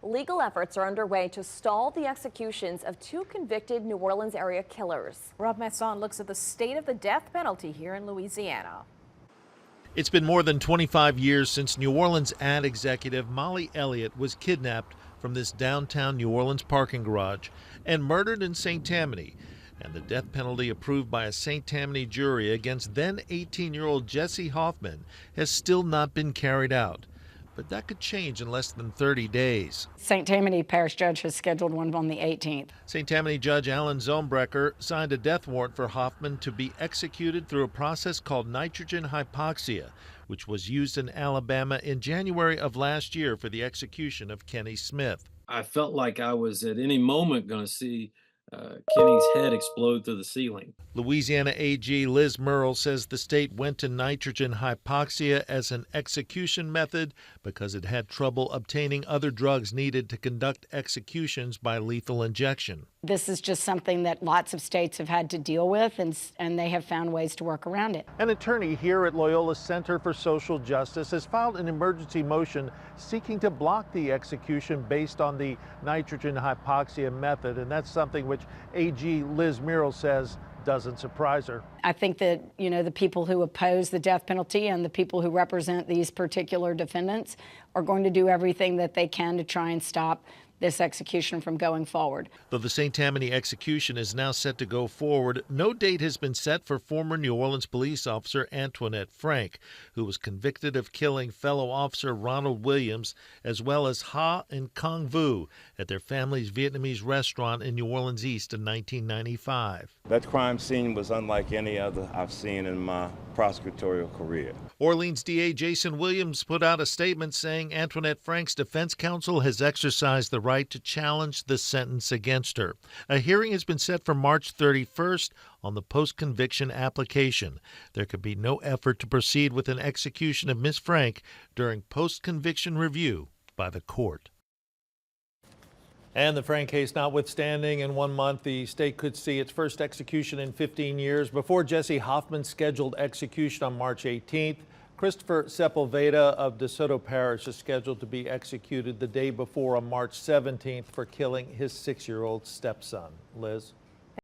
Legal efforts are underway to stall the executions of two convicted New Orleans area killers. Rob Masson looks at the state of the death penalty here in Louisiana. It's been more than 25 years since New Orleans ad executive Molly Elliott was kidnapped from this downtown New Orleans parking garage and murdered in St. Tammany. And the death penalty approved by a St. Tammany jury against then 18-year-old Jesse Hoffman has still not been carried out. But that could change in less than 30 days. St. Tammany Parish Judge has scheduled one on the 18th. St. Tammany Judge Alan Zombrecker signed a death warrant for Hoffman to be executed through a process called nitrogen hypoxia, which was used in Alabama in January of last year for the execution of Kenny Smith. I felt like I was at any moment going to see Kenny's head explode through the ceiling. Louisiana AG Liz Murrell says the state went to nitrogen hypoxia as an execution method because it had trouble obtaining other drugs needed to conduct executions by lethal injection. This is just something that lots of states have had to deal with, and they have found ways to work around it. An attorney here at Loyola Center for Social Justice has filed an emergency motion seeking to block the execution based on the nitrogen hypoxia method, and that's something which AG Liz Murrell says doesn't surprise her. I think that, the people who oppose the death penalty and the people who represent these particular defendants are going to do everything that they can to try and stop this execution from going forward. Though the St. Tammany execution is now set to go forward, no date has been set for former New Orleans police officer Antoinette Frank, who was convicted of killing fellow officer Ronald Williams, as well as Ha and Kong Vu at their family's Vietnamese restaurant in New Orleans East in 1995. That crime scene was unlike any other I've seen in my prosecutorial career. Orleans DA Jason Williams put out a statement saying Antoinette Frank's defense counsel has exercised the right to challenge the sentence against her. A hearing has been set for March 31st on the post-conviction application. There could be no effort to proceed with an execution of Ms. Frank during post-conviction review by the court. And the Frank case notwithstanding, in 1 month, the state could see its first execution in 15 years. Before Jesse Hoffman's scheduled execution on March 18th, Christopher Sepulveda of DeSoto Parish is scheduled to be executed the day before on March 17th for killing his 6-year-old stepson. Liz?